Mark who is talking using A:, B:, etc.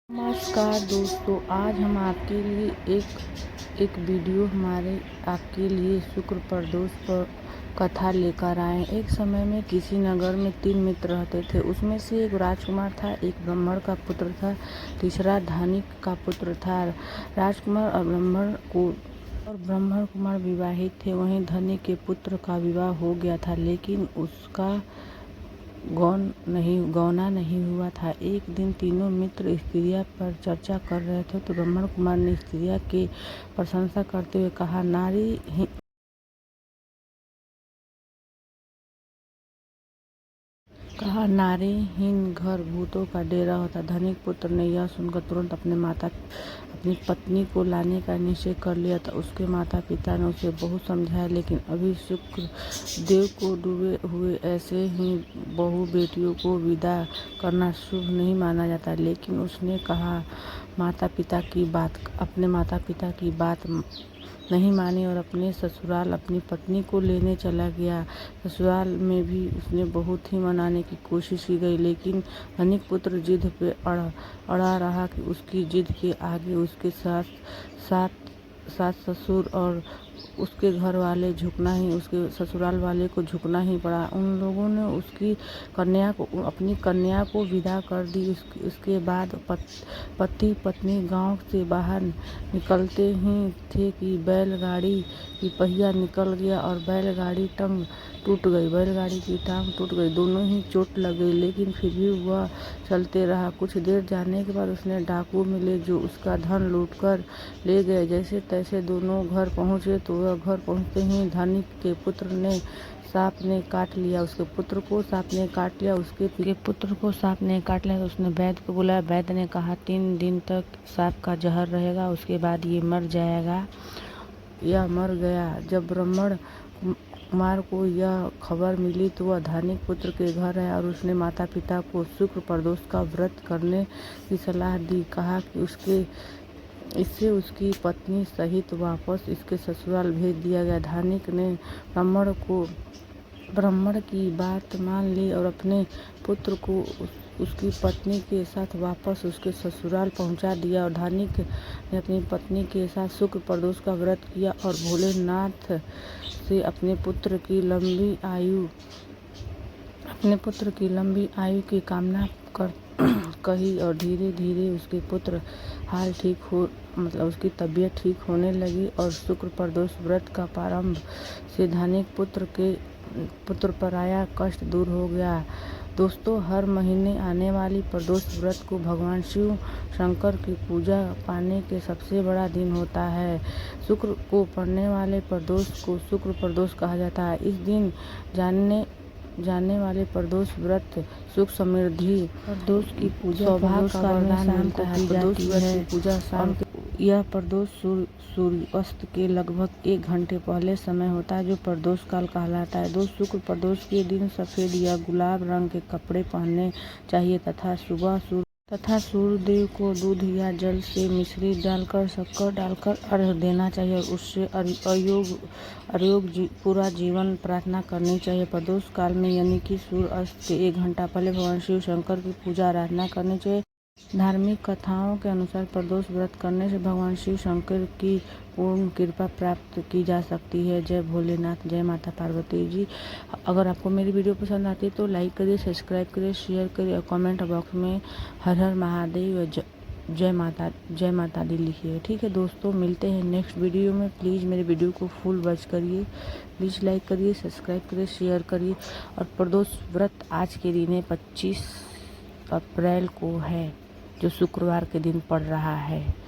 A: नमस्कार दोस्तों, आज हम आपके लिए एक वीडियो आपके लिए शुक्र प्रदोष पर कथा लेकर आए। एक समय में किसी नगर में 3 मित्र रहते थे। उसमें से एक राजकुमार था, एक ब्राह्मण का पुत्र था, तीसरा धनिक का पुत्र था। राजकुमार और ब्राह्मण कुमार विवाहित थे। वहीं धनिक के पुत्र का विवाह हो गया था, लेकिन उसका गौना नहीं हुआ था। एक दिन तीनों मित्र स्त्रियां पर चर्चा कर रहे थे तो ब्राह्मण कुमार ने स्त्रियां की प्रशंसा करते हुए कहा, नारीहीन घर भूतों का डेरा होता। धनिक पुत्र ने यह सुनकर तुरंत अपनी पत्नी को लाने का निश्चय कर लिया था। उसके माता पिता ने उसे बहुत समझाया, लेकिन अभी शुक्र देव को डूबे हुए ऐसे ही बहू बेटियों को विदा करना शुभ नहीं माना जाता। लेकिन उसने अपने माता पिता की बात नहीं मानी और अपने ससुराल अपनी पत्नी को लेने चला गया। ससुराल में भी उसने बहुत ही मनाने की कोशिश की गई, लेकिन धनिक पुत्र जिद पे अड़ा रहा कि उसकी जिद के आगे उसके सास ससुर और उसके घर वाले उसके ससुराल वाले को झुकना ही पड़ा। उन लोगों ने अपनी कन्या को विदा कर दी। इसके बाद पति पत्नी गांव से बाहर निकलते ही थे कि बैलगाड़ी की पहिया निकल गया और बैलगाड़ी की टांग टूट गई। दोनों ही चोट लग गई, लेकिन फिर भी वह चलते रहा। कुछ देर जाने के बाद उसने डाकू मिले जो उसका धन लूटकर ले गए। जैसे तैसे दोनों घर पहुंचे तो वह घर पहुंचते ही धनिक के पुत्र ने सांप ने काट लिया। उसके पुत्र को सांप ने काट लिया तो उसने वैद्य को बुलाया। वैद्य ने कहा, 3 दिन तक सांप का जहर रहेगा, उसके बाद ये मर जाएगा या मर गया। जब ब्राह्मण कुमार को यह खबर मिली तो वह धनिक पुत्र के घर आया और उसने माता पिता को शुक्र प्रदोष का व्रत करने की सलाह दी। कहा कि इससे उसकी पत्नी सहित वापस इसके ससुराल भेज दिया गया। धनिक ने ब्राह्मण की बात मान ली और अपने पुत्र को उसकी पत्नी के साथ वापस उसके ससुराल पहुंचा दिया। और धनिक ने अपनी पत्नी के साथ शुक्र प्रदोष का व्रत किया और भोलेनाथ से अपने पुत्र की लंबी आयु की कामना कही और धीरे धीरे उसकी उसकी तबीयत ठीक होने लगी और शुक्र प्रदोष व्रत का प्रारंभ से धनिक पुत्र पर आया कष्ट दूर हो गया। दोस्तों, हर महीने आने वाली प्रदोष व्रत को भगवान शिव शंकर की पूजा पाने के सबसे बड़ा दिन होता है। शुक्र को पड़ने वाले प्रदोष को शुक्र प्रदोष कहा जाता है। इस दिन जाने वाले प्रदोष व्रत सुख समृद्धि प्रदोष की पूजा सौभाग्य का वरदान मिलता है। प्रदोष व्रत की पूजा शाम यह प्रदोष सूर्यास्त के लगभग 1 घंटे पहले समय होता है, जो प्रदोष काल कहलाता है। शुक्र प्रदोष के दिन सफेद या गुलाब रंग के कपड़े पहनने चाहिए तथा सूर्यदेव को दूध या जल से मिश्री डालकर शक्कर डालकर अर्घ्य देना चाहिए और उससे पूरा जीवन प्रार्थना करनी चाहिए। प्रदोष काल में यानी कि सूर्यास्त के 1 घंटा पहले भगवान शिव शंकर की पूजा आराधना करनी चाहिए। धार्मिक कथाओं के अनुसार प्रदोष व्रत करने से भगवान शिव शंकर की पूर्ण कृपा प्राप्त की जा सकती है। जय भोलेनाथ, जय माता पार्वती जी। अगर आपको मेरी वीडियो पसंद आती है तो लाइक करिए, सब्सक्राइब करिए, शेयर करिए और कमेंट बॉक्स में हर हर महादेव जय माता दी लिखिए। ठीक है दोस्तों, मिलते हैं नेक्स्ट वीडियो में। प्लीज़ मेरे वीडियो को फुल वॉच करिए, प्लीज़ लाइक करिए, सब्सक्राइब करिए, शेयर करिए। और प्रदोष व्रत आज के दिन 25 अप्रैल को है, जो शुक्रवार के दिन पड़ रहा है।